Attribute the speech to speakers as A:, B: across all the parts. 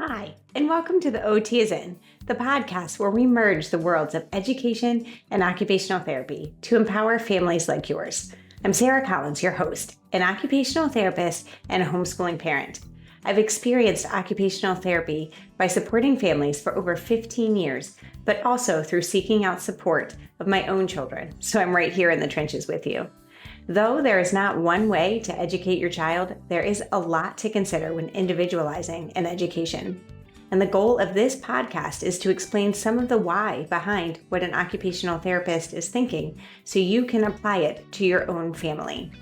A: Hi, and welcome to the OT is In, the podcast where we merge the worlds of education and occupational therapy to empower families like yours. I'm Sarah Collins, your host, an occupational therapist and a homeschooling parent. I've experienced occupational therapy by supporting families for over 15 years, but also through seeking out support of my own children, so I'm right here in the trenches with you. Though there is not one way to educate your child, there is a lot to consider when individualizing an education. And the goal of this podcast is to explain some of the why behind what an occupational therapist is thinking so you can apply it to your own family.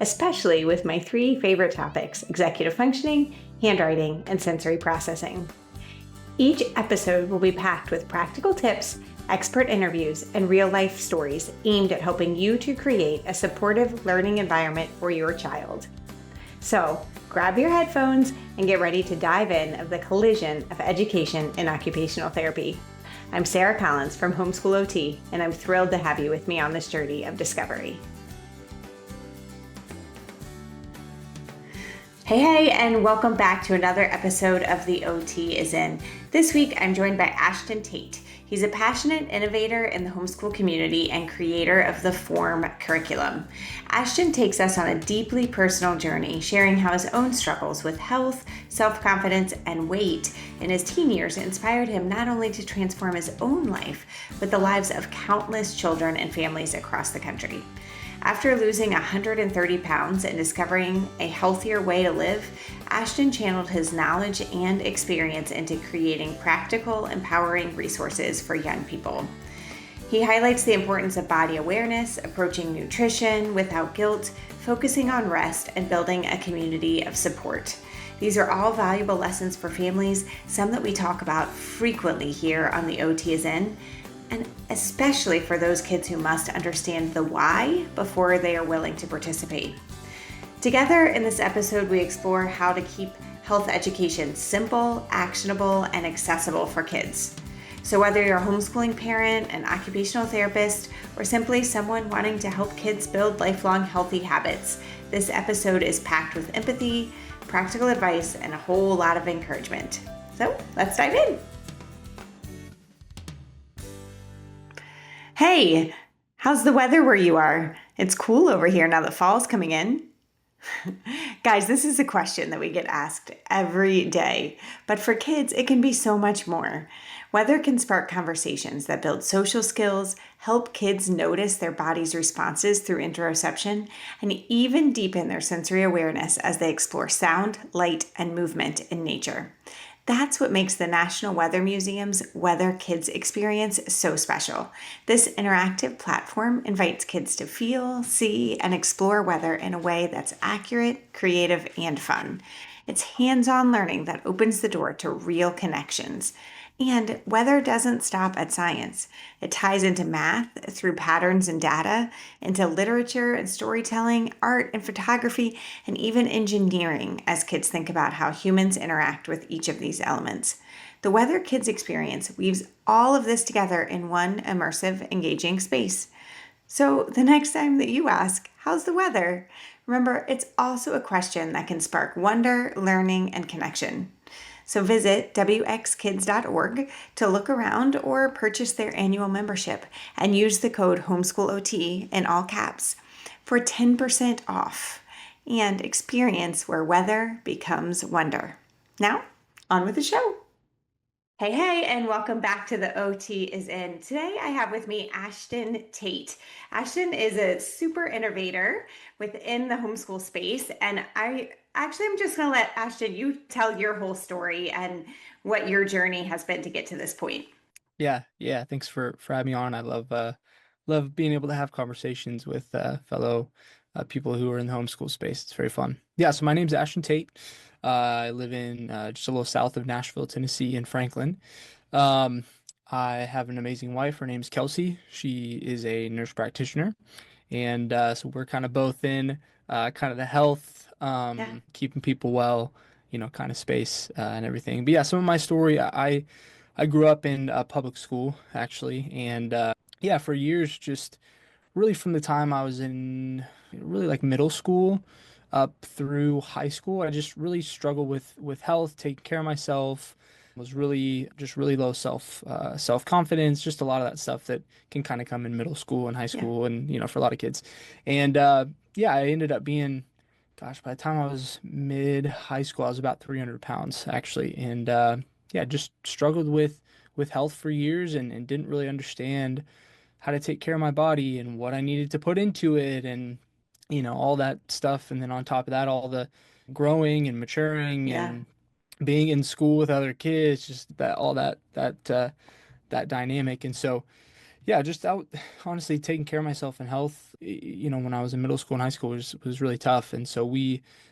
A: Especially with my three favorite topics: executive functioning, handwriting, and sensory processing. Each episode will be packed with practical tips, expert interviews, and real-life stories aimed at helping you to create a supportive learning environment for your child. So, grab your headphones and get ready to dive in of the collision of education and occupational therapy. I'm Sarah Collins from Homeschool OT, and I'm thrilled to have you with me on this journey of discovery. Hey, and welcome back to another episode of The OT is In. This week, I'm joined by Ashton Tate. He's a passionate innovator in the homeschool community and creator of the Form curriculum. Ashton takes us on a deeply personal journey, sharing how his own struggles with health, self-confidence, and weight in his teen years inspired him not only to transform his own life, but the lives of countless children and families across the country. After losing 130 pounds and discovering a healthier way to live, Ashton channeled his knowledge and experience into creating practical, empowering resources for young people. He highlights the importance of body awareness, approaching nutrition without guilt, focusing on rest, and building a community of support. These are all valuable lessons for families, some that we talk about frequently here on the OT is In, and especially for those kids who must understand the why before they are willing to participate. Together in this episode, we explore how to keep health education simple, actionable, and accessible for kids. So whether you're a homeschooling parent, an occupational therapist, or simply someone wanting to help kids build lifelong healthy habits, this episode is packed with empathy, practical advice, and a whole lot of encouragement. So let's dive in. Hey, how's the weather where you are? It's cool over here now that fall's coming in. Guys, this is a question that we get asked every day, but for kids, it can be so much more. Weather can spark conversations that build social skills, help kids notice their body's responses through interoception, and even deepen their sensory awareness as they explore sound, light, and movement in nature. That's what makes the National Weather Museum's Weather Kids Experience so special. This interactive platform invites kids to feel, see, and explore weather in a way that's accurate, creative, and fun. It's hands-on learning that opens the door to real connections. And weather doesn't stop at science. It ties into math through patterns and data, into literature and storytelling, art and photography, and even engineering as kids think about how humans interact with each of these elements. The Weather Kids Experience weaves all of this together in one immersive, engaging space. So the next time that you ask, "How's the weather?" remember, it's also a question that can spark wonder, learning, and connection. So visit wxkids.org to look around or purchase their annual membership and use the code HOMESCHOOLOT in all caps for 10% off and experience where weather becomes wonder. Now, on with the show. Hey, and welcome back to the OT is In. Today I have with me Ashton Tate. Ashton is a super innovator within the homeschool space, and I'm just going to let Ashton, you tell your whole story and what your journey has been to get to this point.
B: Yeah. Thanks for having me on. I love being able to have conversations with fellow people who are in the homeschool space. It's very fun. Yeah. So my name's Ashton Tate. I live in just a little south of Nashville, Tennessee, in Franklin. Um, I have an amazing wife. Her name's Kelsey. She is a nurse practitioner, and so we're kind of both in kind of the health,
A: Yeah.
B: keeping people well, kind of space and everything. But yeah, some of my story, I grew up in public school actually, and yeah, for years, just really from the time I was in really like middle school, up through high school, I just really struggled with health, taking care of myself. Was really just really low self confidence, just a lot of that stuff that can kind of come in middle school and high
A: Yeah.
B: school, and for a lot of kids. And yeah, I ended up being, gosh, by the time I was mid high school, I was about 300 pounds actually, and yeah, just struggled with health for years, and didn't really understand how to take care of my body and what I needed to put into it, and all that stuff. And then on top of that, all the growing and maturing
A: Yeah.
B: and being in school with other kids, just that all that dynamic. And so yeah, just out honestly taking care of myself and health, when I was in middle school and high school was really tough. And so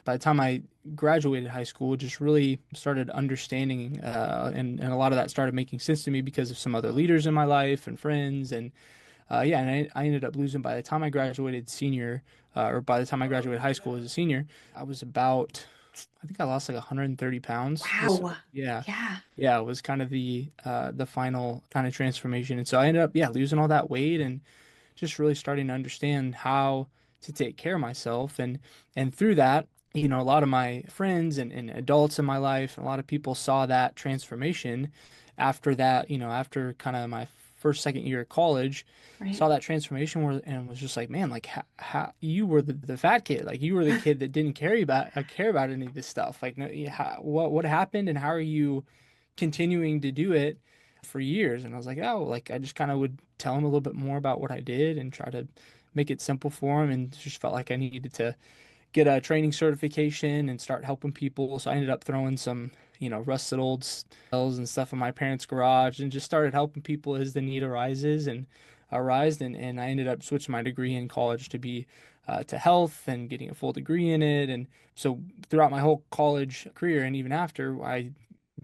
B: by the time I graduated high school, just really started understanding, and a lot of that started making sense to me because of some other leaders in my life and friends. And yeah, and I ended up losing by the time I graduated senior, or by the time I graduated high school as a senior, I was about, I think I lost like 130 pounds. And so
A: Wow.
B: yeah,
A: Yeah.
B: yeah, it was kind of the final kind of transformation. And so I ended up, yeah, losing all that weight and just really starting to understand how to take care of myself. And through that, a lot of my friends and adults in my life, a lot of people saw that transformation after that, after kind of my first, second year of college,
A: Right.
B: saw that transformation and was just like, man, like how you were the fat kid, like you were the kid that didn't care about any of this stuff. Like, no, what happened and how are you continuing to do it for years? And I was like, oh, like I just kind of would tell him a little bit more about what I did and try to make it simple for him, and just felt like I needed to get a training certification and start helping people. So I ended up throwing some, rusted old cells and stuff in my parents' garage and just started helping people as the need arises. And I ended up switching my degree in college to be to health and getting a full degree in it. And so throughout my whole college career and even after, I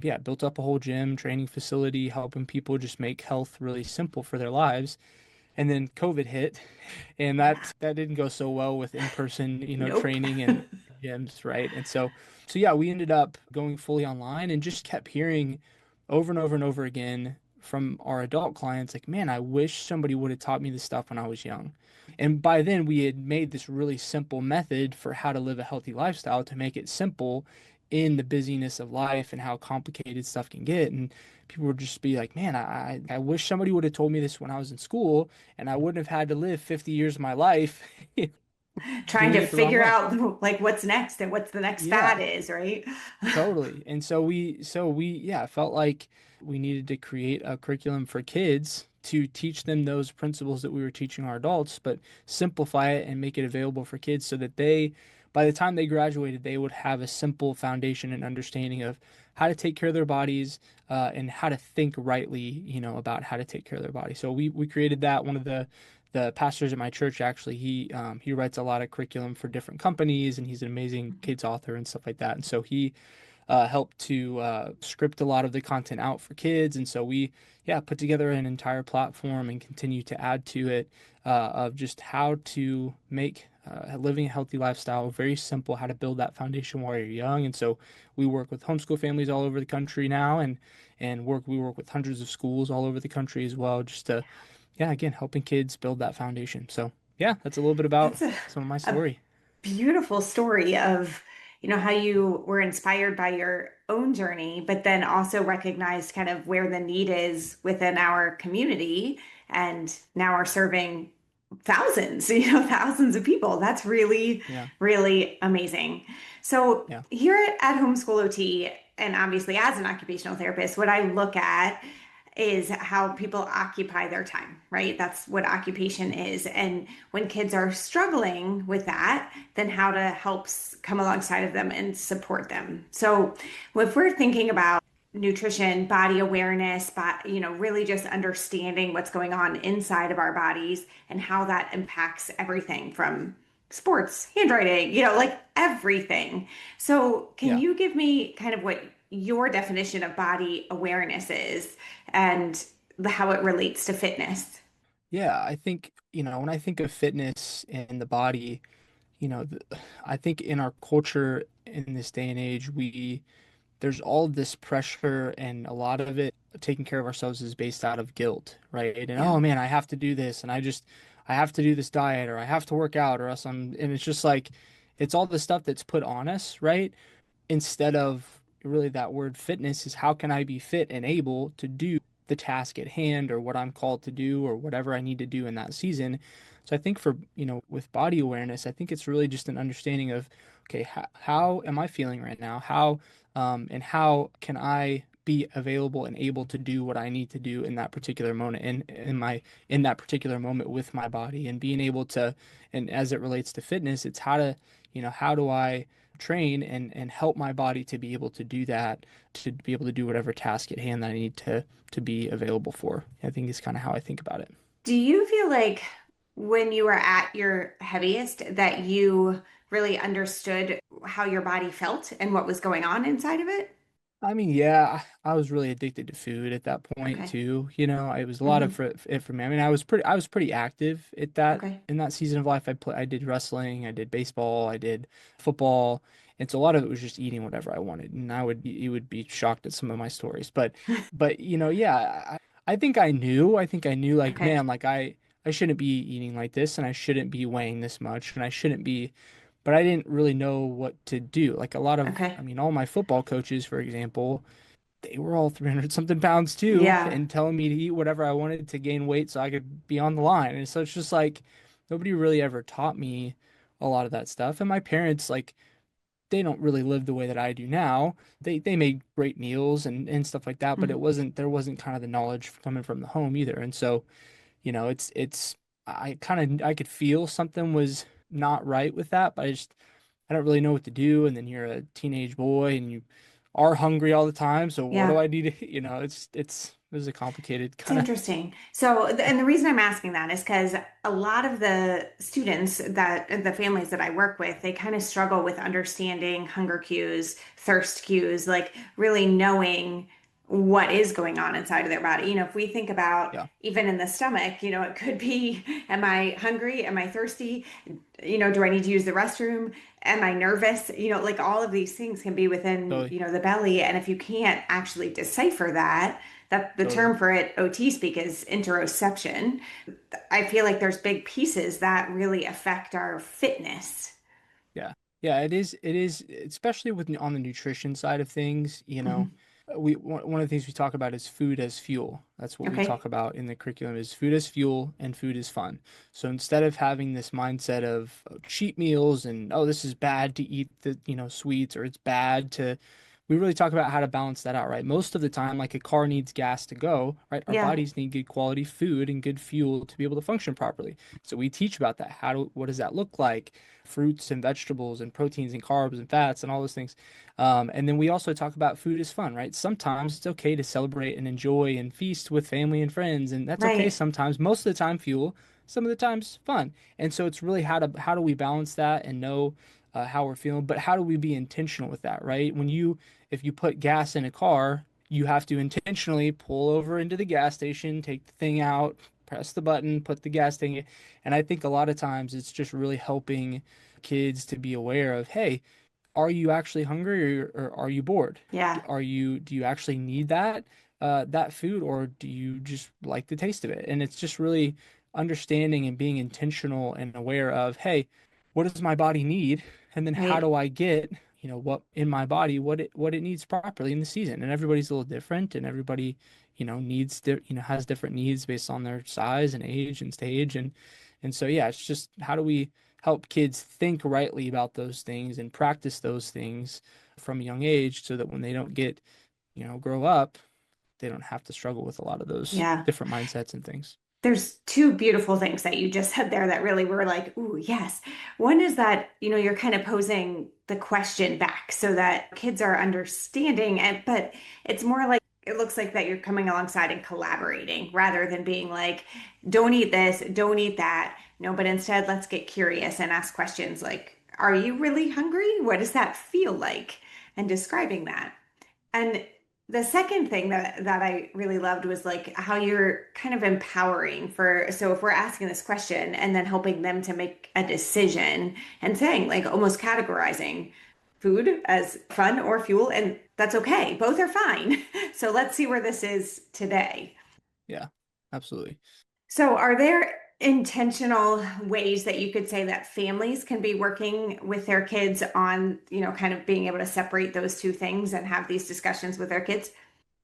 B: yeah, built up a whole gym, training facility, helping people just make health really simple for their lives. And then COVID hit, and
A: Yeah.
B: that didn't go so well with in-person,
A: Nope.
B: training and gyms, right? And so yeah, we ended up going fully online and just kept hearing over and over and over again from our adult clients, like, man, I wish somebody would have taught me this stuff when I was young. And by then we had made this really simple method for how to live a healthy lifestyle to make it simple in the busyness of life and how complicated stuff can get. And people would just be like, man, I wish somebody would have told me this when I was in school, and I wouldn't have had to live 50 years of my life
A: Trying
B: doing
A: to
B: it the wrong
A: figure
B: way.
A: out like what's next and what's the next fad
B: Yeah,
A: is, right?
B: totally. And so we yeah, felt like we needed to create a curriculum for kids to teach them those principles that we were teaching our adults, but simplify it and make it available for kids so that by the time they graduated, they would have a simple foundation and understanding of how to take care of their bodies, and how to think rightly, about how to take care of their body. So we created that. One of the pastors at my church, actually, he writes a lot of curriculum for different companies, and he's an amazing kids author and stuff like that. And so he helped to script a lot of the content out for kids. And so we, yeah, put together an entire platform and continue to add to it, of just how to make living a healthy lifestyle very simple, how to build that foundation while you're young. And so we work with homeschool families all over the country now, and we work with hundreds of schools all over the country as well, just to, yeah, again, helping kids build that foundation. So yeah, that's a little bit about
A: That's
B: some of my
A: a
B: story.
A: beautiful story of, how you were inspired by your own journey, but then also recognized kind of where the need is within our community and now are serving thousands, thousands of people. That's really,
B: Yeah,
A: really amazing. So
B: yeah,
A: here at Homeschool OT, and obviously as an occupational therapist, what I look at is how people occupy their time, right? That's what occupation is. And when kids are struggling with that, then how to come alongside of them and support them. So if we're thinking about nutrition, body awareness, but really just understanding what's going on inside of our bodies and how that impacts everything from sports, handwriting, like everything. So, can
B: yeah.
A: you give me kind of what your definition of body awareness is and how it relates to fitness?
B: Yeah, I think, when I think of fitness and the body, I think in our culture in this day and age, there's all this pressure, and a lot of it, taking care of ourselves, is based out of guilt, right? And
A: Yeah.
B: oh man, I have to do this, and I have to do this diet, or I have to work out, or else and it's just like, it's all the stuff that's put on us, right? Instead of really that word fitness is how can I be fit and able to do the task at hand or what I'm called to do or whatever I need to do in that season. So I think for, with body awareness, I think it's really just an understanding of, okay, how am I feeling right now? And how can I be available and able to do what I need to do in that particular moment in that particular moment with my body and being able to, and as it relates to fitness, it's how do I train and help my body to be able to do that, to be able to do whatever task at hand that I need to be available for. I think is kind of how I think about it.
A: Do you feel like when you were at your heaviest that you really understood how your body felt and what was going on inside of it?
B: I mean, yeah, I was really addicted to food at that point
A: Okay.
B: too. It was a lot of
A: Hmm.
B: for it for me. I mean, I was pretty active at that
A: Okay.
B: in that season of life. I did wrestling, I did baseball, I did football, and so a lot of it was just eating whatever I wanted. And you would be shocked at some of my stories, but yeah, I think I knew like,
A: Okay.
B: man, like I shouldn't be eating like this, and I shouldn't be weighing this much, and I shouldn't be, but I didn't really know what to do. Like a lot of,
A: Okay.
B: I mean, all my football coaches, for example, they were all 300 something pounds too,
A: Yeah.
B: and telling me to eat whatever I wanted to gain weight so I could be on the line. And so it's just like nobody really ever taught me a lot of that stuff. And my parents, like, they don't really live the way that I do now. They made great meals and stuff like that, but
A: Mhm.
B: there wasn't kind of the knowledge coming from the home either. And so it's I could feel something was not right with that, but I don't really know what to do. And then you're a teenage boy and you are hungry all the time. So what do
A: Yeah.
B: I need to, it was a complicated
A: It's
B: kind of,
A: interesting. So, and the reason I'm asking that is because a lot of the students the families that I work with, they kind of struggle with understanding hunger cues, thirst cues, like really knowing what is going on inside of their body. If we think about
B: yeah,
A: even in the stomach, it could be, am I hungry? Am I thirsty? Do I need to use the restroom? Am I nervous? Like all of these things can be within,
B: totally,
A: the belly. And if you can't actually decipher that the
B: totally.
A: term for it, OT speak, is interoception. I feel like there's big pieces that really affect our fitness.
B: Yeah. Yeah, it is especially with on the nutrition side of things,
A: Mhm.
B: one of the things we talk about is food as fuel. That's what we talk
A: Okay.
B: about in the curriculum is food as fuel and food is fun. So instead of having this mindset of cheat meals and oh this is bad to eat the, sweets or it's bad to we really talk about how to balance that out, right? Most of the time, like a car needs gas to go, right? Our
A: Yeah.
B: bodies need good quality food and good fuel to be able to function properly. So we teach about that. What does that look like? Fruits and vegetables and proteins and carbs and fats and all those things. And then we also talk about food is fun, right? Sometimes it's okay to celebrate and enjoy and feast with family and friends, and that's okay
A: Right.
B: sometimes. Most of the time, fuel. Some of the times, fun. And so it's really how do we balance that and know how we're feeling, but how do we be intentional with that, right? If you put gas in a car, you have to intentionally pull over into the gas station, take the thing out, press the button, put the gas thing in. And I think a lot of times it's just really helping kids to be aware of, hey, are you actually hungry or are you bored?
A: Yeah.
B: Do you actually need that food or do you just like the taste of it? And it's just really understanding and being intentional and aware of, hey, what does my body need? And then how
A: Right.
B: do I get, what in my body, what it needs properly in the season. And everybody's a little different and everybody, has different needs based on their size and age and stage and so yeah, it's just how do we help kids think rightly about those things and practice those things from a young age so that when they don't grow up, they don't have to struggle with a lot of those
A: Yeah.
B: different mindsets and things.
A: There's two beautiful things that you just said there that really were like, ooh, yes. One is that, you're kind of posing the question back so that kids are understanding it, but it's more like it looks like that you're coming alongside and collaborating rather than being like, don't eat this, don't eat that. No, but instead, let's get curious and ask questions like, are you really hungry? What does that feel like? And describing that. And the second thing that I really loved was like how you're kind of empowering for, so if we're asking this question and then helping them to make a decision and saying like almost categorizing food as fun or fuel, and that's okay. Both are fine. So let's see where this is today.
B: Yeah, absolutely.
A: So are there intentional ways that you could say that families can be working with their kids on, kind of being able to separate those two things and have these discussions with their kids?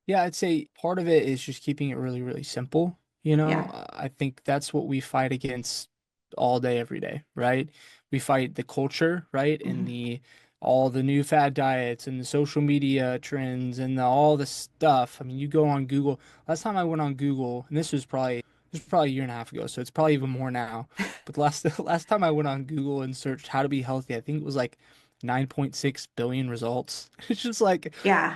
B: Yeah, I'd say part of it is just keeping it really, really simple.
A: Yeah.
B: I think that's what we fight against all day, every day, right? We fight the culture, right? And
A: Mhm.
B: all the new fad diets and the social media trends and all the stuff. I mean, you go on Google. Last time I went on Google, and this was probably a year and a half ago, so it's probably even more now. But last time I went on Google and searched how to be healthy, I think it was like 9.6 billion results. It's just like,
A: Yeah.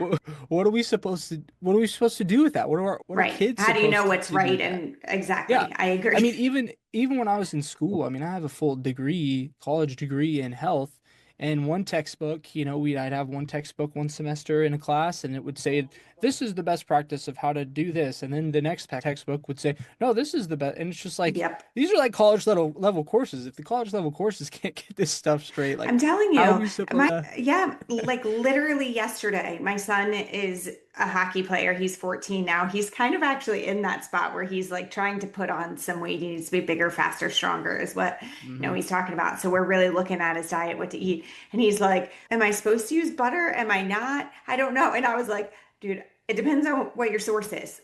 B: what are we supposed to do with that? What are
A: Right.
B: kids
A: How do you know
B: supposed
A: what's
B: to do
A: right?
B: with that?
A: And
B: Yeah.
A: exactly. I
B: I
A: agree.
B: mean, even when I was in school, I mean, I have a full degree, college degree in health, and one textbook, I'd have one textbook one semester in a class, and it would say, this is the best practice of how to do this. And then the next textbook would say, no, this is the best. And it's just like,
A: Yep.
B: these are like college level courses. If the college level courses can't get this stuff straight, like,
A: I'm telling
B: how are
A: you,
B: we supposed to?
A: yeah, like literally yesterday, my son is a hockey player. He's 14 now. He's kind of actually in that spot where he's like trying to put on some weight. He needs to be bigger, faster, stronger, is what,
B: Hmm.
A: he's talking about. So we're really looking at his diet, what to eat. And he's like, am I supposed to use butter? Am I not? I don't know. And I was like, dude, it depends on what your source is,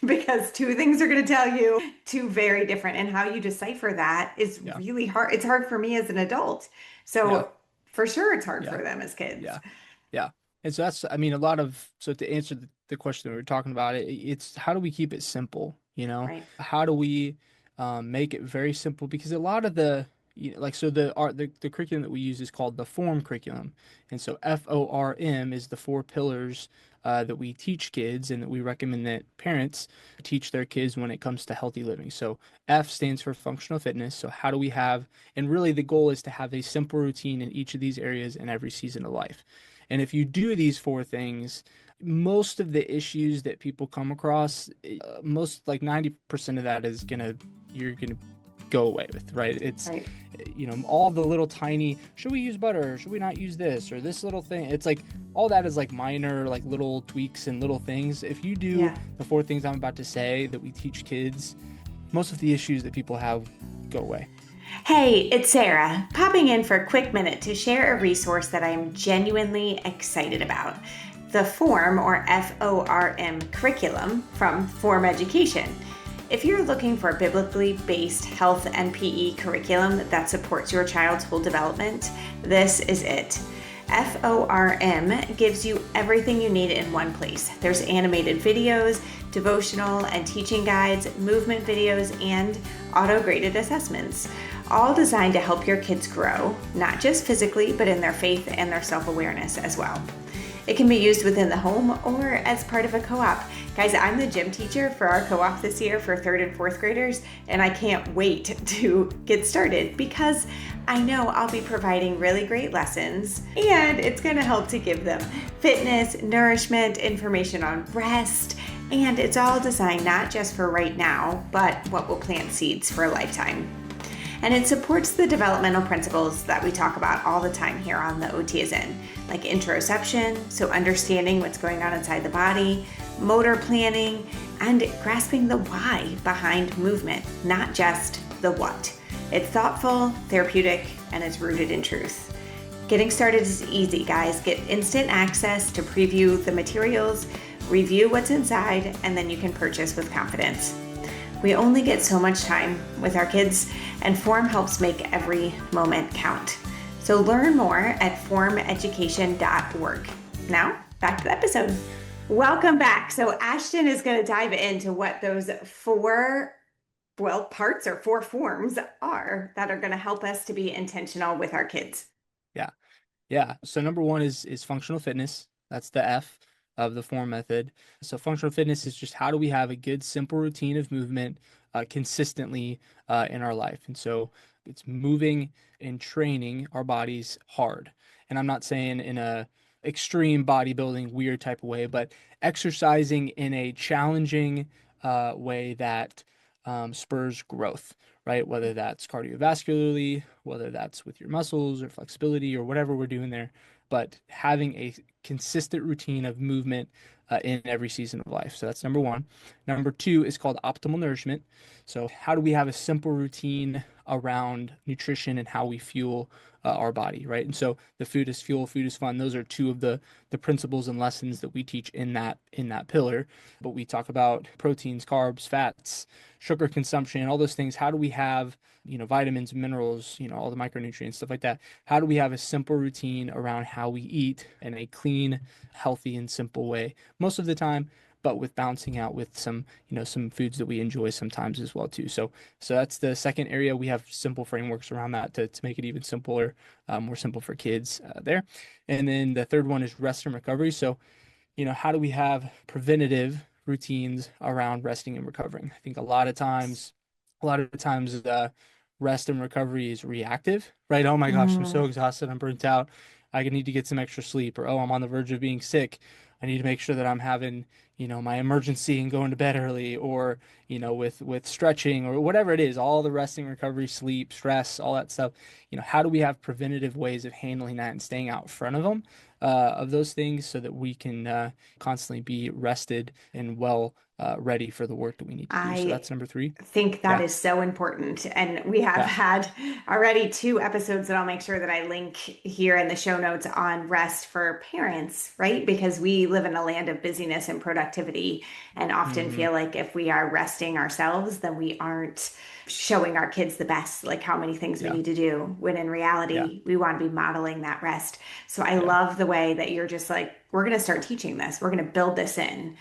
A: because two things are going to tell you two very different, and how you decipher that is
B: Yeah.
A: really hard. It's hard for me as an adult.
B: Yeah.
A: So for sure it's hard
B: Yeah.
A: for them as kids.
B: Yeah. Yeah. And so I mean, so to answer the question that we were talking about, it's how do we keep it simple?
A: Right.
B: How do we make it very simple? Because a lot of like, so the curriculum that we use is called the form curriculum. And so FORM is the four pillars that we teach kids and that we recommend that parents teach their kids when it comes to healthy living. So F stands for functional fitness. So how do we have, and really the goal is to have a simple routine in each of these areas in every season of life. And if you do these four things, most of the issues that people come across, most like 90% of that you're gonna go away with, right? It's,
A: Right.
B: all the little tiny, should we use butter? Should we not use this or this little thing? It's like all that is like minor, like little tweaks and little things. If you do
A: Yeah.
B: the four things I'm about to say that we teach kids, most of the issues that people have go away.
A: Hey, it's Sarah, popping in for a quick minute to share a resource that I'm genuinely excited about. The FORM, or FORM curriculum from Form Education. If you're looking for a biblically based health and PE curriculum that supports your child's whole development, this is it. FORM gives you everything you need in one place. There's animated videos, devotional and teaching guides, movement videos, and auto-graded assessments, all designed to help your kids grow, not just physically, but in their faith and their self-awareness as well. It can be used within the home or as part of a co-op. Guys, I'm the gym teacher for our co-op this year for third and fourth graders, and I can't wait to get started because I know I'll be providing really great lessons, and it's going to help to give them fitness, nourishment, information on rest, and it's all designed not just for right now, but what will plant seeds for a lifetime. And it supports the developmental principles that we talk about all the time here on the OT is In, like interoception, so understanding what's going on inside the body, motor planning, and grasping the why behind movement, not just the what. It's thoughtful, therapeutic, and it's rooted in truth. Getting started is easy, guys. Get instant access to preview the materials, review what's inside, and then you can purchase with confidence. We only get so much time with our kids, and Form helps make every moment count. So learn more at formeducation.org. Now, back to the episode. Welcome back. So Ashton is going to dive into what those four, parts or four forms are that are going to help us to be intentional with our kids.
B: Yeah. Yeah. So number one is functional fitness. That's the F of the form method. So functional fitness is just how do we have a good, simple routine of movement consistently in our life. And so it's moving and training our bodies hard. And I'm not saying in a extreme bodybuilding weird type of way, but exercising in a challenging way that spurs growth, right? Whether that's cardiovascularly, whether that's with your muscles or flexibility or whatever we're doing there, but having a consistent routine of movement in every season of life. So that's number one. Number two is called optimal nourishment. So how do we have a simple routine around nutrition and how we fuel our body, right? And so the food is fuel, food is fun. Those are two of the principles and lessons that we teach in that pillar. But we talk about proteins, carbs, fats, sugar consumption, all those things. How do we have, vitamins, minerals, all the micronutrients, stuff like that? How do we have a simple routine around how we eat in a clean, healthy, and simple way most of the time, but with balancing out with some, some foods that we enjoy sometimes as well too. So that's the second area. We have simple frameworks around that to make it even simpler, more simple for kids there. And then the third one is rest and recovery. So, how do we have preventative routines around resting and recovering? I think a lot of times, rest and recovery is reactive, right? Oh my gosh, I'm so
A: Mm,
B: exhausted, I'm burnt out. I need to get some extra sleep, or oh, I'm on the verge of being sick. I need to make sure that I'm having, my emergency and going to bed early, or, with stretching or whatever it is, all the resting, recovery, sleep, stress, all that stuff. How do we have preventative ways of handling that and staying out front of them, of those things so that we can constantly be rested and well ready for the work that we need to do. So
A: I
B: that's number three.
A: think that
B: Yeah.
A: is so important. And we have
B: Yeah.
A: had already two episodes that I'll make sure that I link here in the show notes on rest for parents, right? Because we live in a land of busyness and productivity, and often
B: Hmm.
A: feel like if we are resting ourselves, then we aren't showing our kids the best, like how many things we
B: Yeah.
A: need to do, when in
B: Yeah.
A: reality, we want to be modeling that rest. So I
B: Yeah.
A: love the way that you're just like, we're going to start teaching this, we're going to build this in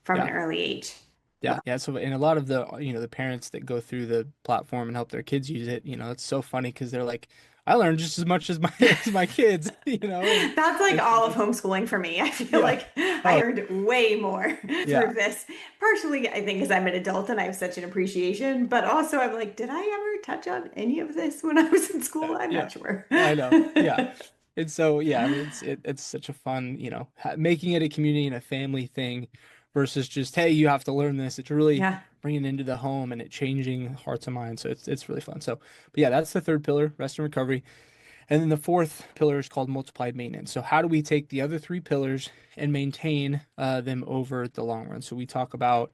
A: from an
B: Yeah.
A: early age.
B: Yeah, yeah. So, and a lot of the parents that go through the platform and help their kids use it, it's so funny because they're like, I learned just as much as my as my kids, and
A: That's like
B: it's
A: all of
B: it's
A: homeschooling for me. I feel
B: yeah.
A: like I
B: Oh,
A: earned way more
B: yeah.
A: through this. Partially, I think, because I'm an adult and I have such an appreciation, but also I'm like, did I ever touch on any of this when I was in school? I'm
B: Yeah.
A: not sure.
B: I know. Yeah. And so, yeah, I mean, it's such a fun, making it a community and a family thing versus just, hey, you have to learn this. It's really
A: Yeah.
B: bringing it into the home and it changing hearts and minds. So it's really fun. So, but yeah, that's the third pillar, rest and recovery. And then the fourth pillar is called multiplied maintenance. So how do we take the other three pillars and maintain them over the long run? So we talk about,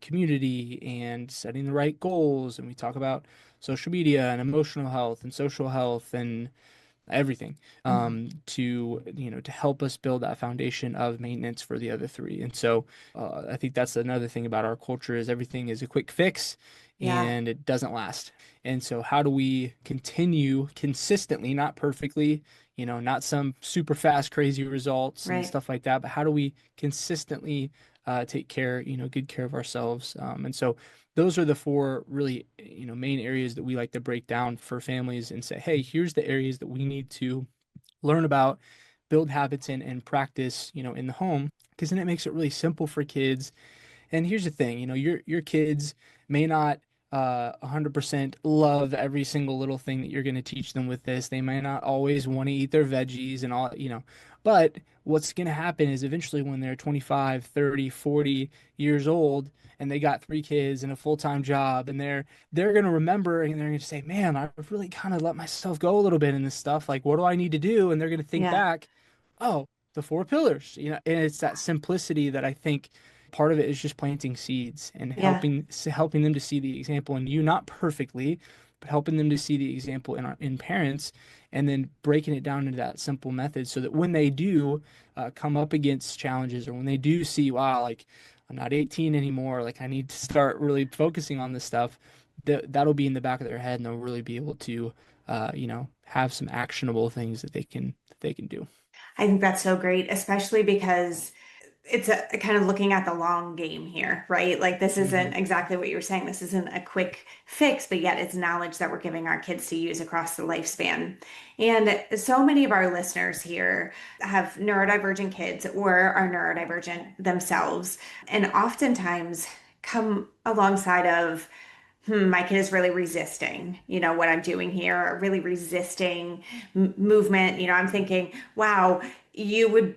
B: community and setting the right goals, and we talk about social media and emotional health and social health and everything,
A: Mhm.
B: to help us build that foundation of maintenance for the other three. And so I think that's another thing about our culture is everything is a quick fix
A: Yeah.
B: and it doesn't last. And so how do we continue consistently, not perfectly, not some super fast crazy results and
A: Right.
B: stuff like that, but how do we consistently take care, good care of ourselves? And so those are the four really, main areas that we like to break down for families and say, hey, here's the areas that we need to learn about, build habits in, and practice, in the home, because then it makes it really simple for kids. And here's the thing, your kids may not 100% love every single little thing that you're going to teach them with this. They may not always want to eat their veggies and all, but what's going to happen is eventually when they're 25, 30, 40 years old and they got three kids and a full-time job and they're going to remember and they're going to say, "Man, I've really kind of let myself go a little bit in this stuff. Like, what do I need to do?" And they're going to think
A: Yeah.
B: back, "Oh, the four pillars," and it's that simplicity that I think part of it is just planting seeds and
A: Yeah.
B: helping them to see the example in you, not perfectly, but helping them to see the example in parents, and then breaking it down into that simple method so that when they do come up against challenges, or when they do see, wow, like I'm not 18 anymore, like I need to start really focusing on this stuff, that'll be in the back of their head, and they'll really be able to, have some actionable things that they can do.
A: I think that's so great, especially because it's a kind of looking at the long game here, right? Like this isn't
B: Hmm.
A: exactly what you were saying. This isn't a quick fix, but yet it's knowledge that we're giving our kids to use across the lifespan. And so many of our listeners here have neurodivergent kids or are neurodivergent themselves, and oftentimes come alongside of, my kid is really resisting, what I'm doing here, or really resisting movement. I'm thinking, wow, you would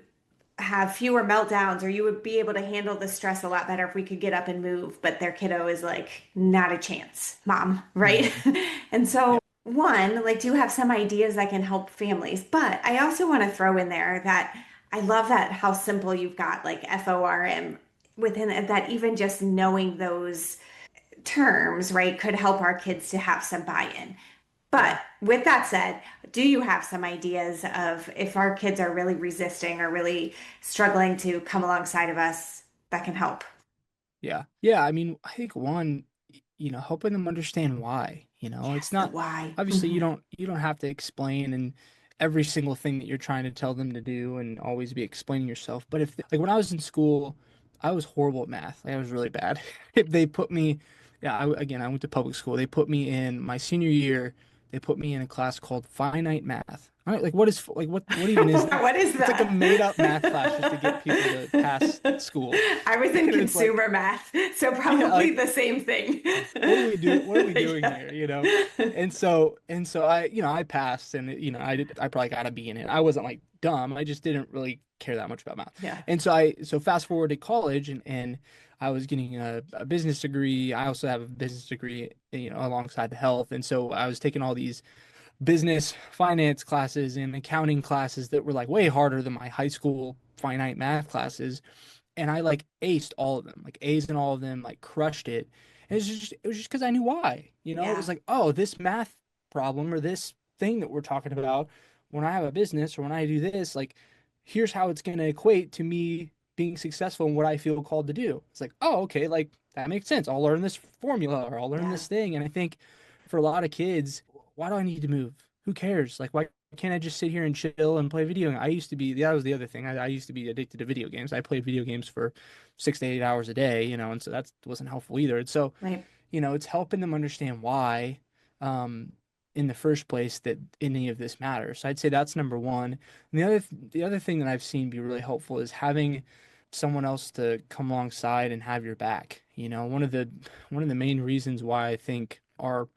A: have fewer meltdowns, or you would be able to handle the stress a lot better if we could get up and move. But their kiddo is like, not a chance, mom, right?
B: Hmm.
A: And so,
B: Yeah.
A: one, like, do have some ideas that can help families. But I also want to throw in there that I love that how simple you've got like FORM within it, that even just knowing those terms, right, could help our kids to have some buy-in.
B: Yeah.
A: But with that said, do you have some ideas of if our kids are really resisting or really struggling to come alongside of us that can help?
B: Yeah. Yeah. I mean, I think one, helping them understand why, it's
A: Yes, the
B: not
A: why.
B: obviously you don't have to explain and every single thing that you're trying to tell them to do and always be explaining yourself. But if like when I was in school, I was horrible at math. Like, I was really bad. If they put me, yeah, again, I went to public school. They put me in my senior year, they put me in a class called finite math. All right, like what even is that?
A: What is
B: It's like a
A: that?
B: made up math class just to get people to pass school.
A: I was in
B: And it's like,
A: consumer math, so
B: yeah,
A: probably
B: like
A: the same thing.
B: what are we doing
A: Yeah.
B: here, and so I passed and I probably got a B in it. I wasn't like dumb. I just didn't really care that much about math.
A: Yeah.
B: And so fast forward to college and I was getting a business degree. I also have a business degree, alongside the health. And so I was taking all these business finance classes and accounting classes that were like way harder than my high school finite math classes, and I like aced all of them, like A's in all of them, like crushed it. And it was just because I knew why. It was
A: Yeah.
B: like, oh, this math problem or this thing that we're talking about, when I have a business or when I do this, like, here's how it's going to equate to me being successful in what I feel called to do. It's like, oh, okay, like that makes sense. I'll learn this formula or I'll learn
A: Yeah.
B: this thing. And I think for a lot of kids, why do I need to move? Who cares? Like, why can't I just sit here and chill and play video games? I used to be, that was the other thing. I used to be addicted to video games. I played video games for 6 to 8 hours a day, and so that wasn't helpful either. And so,
A: Right.
B: it's helping them understand why, um, in the first place, that any of this matters. So I'd say that's number one. And the other thing that I've seen be really helpful is having someone else to come alongside and have your back. One of the main reasons why I think our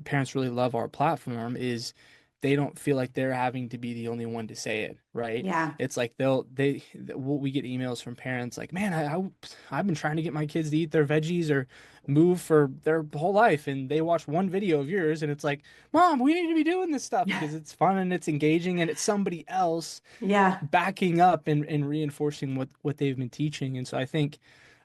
B: parents really love our platform is they don't feel like they're having to be the only one to say it, right?
A: Yeah.
B: It's like we get emails from parents like, man, I've been trying to get my kids to eat their veggies or move for their whole life, and they watch one video of yours, and it's like, Mom, we need to be doing this stuff
A: Yeah.
B: because it's fun and it's engaging and it's somebody else
A: Yeah.
B: backing up and reinforcing what they've been teaching. And so I think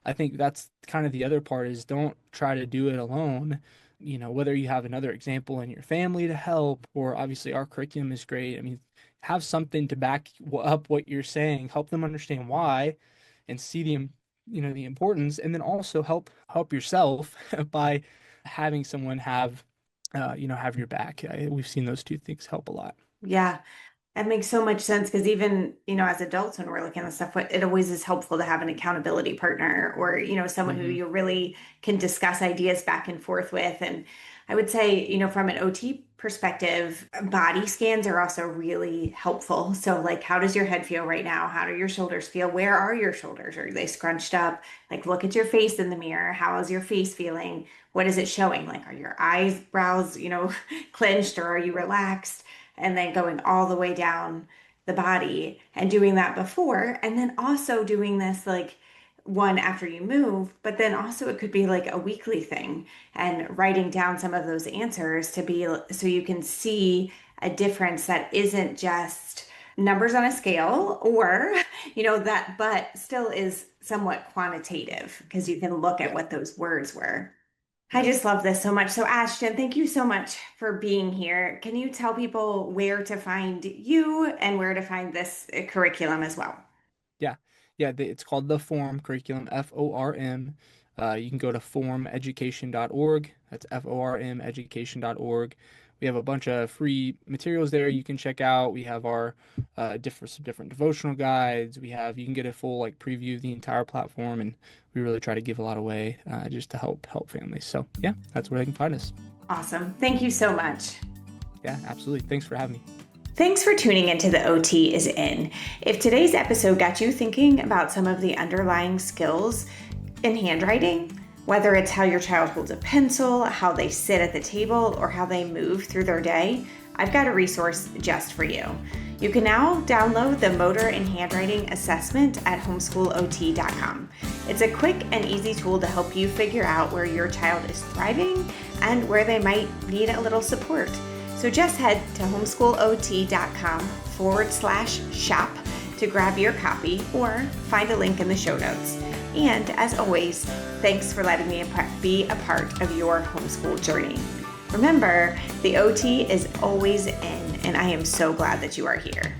B: that's kind of the other part is don't try to do it alone. Whether you have another example in your family to help, or obviously our curriculum is great. I mean, have something to back up what you're saying, help them understand why and see the importance, and then also help yourself by having someone have your back. We've seen those two things help a lot.
A: Yeah. That makes so much sense because even, as adults, when we're looking at stuff, it always is helpful to have an accountability partner or, someone who
B: Hmm.
A: you really can discuss ideas back and forth with. And I would say, from an OT perspective, body scans are also really helpful. So, like, how does your head feel right now? How do your shoulders feel? Where are your shoulders? Are they scrunched up? Like, look at your face in the mirror. How is your face feeling? What is it showing? Like, are your eyebrows, clenched or are you relaxed? And then going all the way down the body and doing that before, and then also doing this like one after you move, but then also it could be like a weekly thing and writing down some of those answers to be so you can see a difference that isn't just numbers on a scale or that but still is somewhat quantitative because you can look at
B: Yeah.
A: what those words were. I
B: Yeah.
A: just love this so much. So, Ashton, thank you so much for being here. Can you tell people where to find you and where to find this curriculum as well?
B: Yeah, yeah, it's called the FORM curriculum, FORM. You can go to formeducation.org. That's formeducation.org. We have a bunch of free materials there you can check out. We have our some different devotional guides. You can get a full like preview of the entire platform, and we really try to give a lot away just to help families. So yeah, that's where they can find us.
A: Awesome. Thank you so much.
B: Yeah, absolutely. Thanks for having me.
A: Thanks for tuning into the OT is In. If today's episode got you thinking about some of the underlying skills in handwriting, whether it's how your child holds a pencil, how they sit at the table, or how they move through their day, I've got a resource just for you. You can now download the Motor and Handwriting Assessment at homeschoolot.com. It's a quick and easy tool to help you figure out where your child is thriving and where they might need a little support. So just head to homeschoolot.com/shop to grab your copy or find a link in the show notes. And as always, thanks for letting me be a part of your homeschool journey. Remember, the OT is always in, and I am so glad that you are here.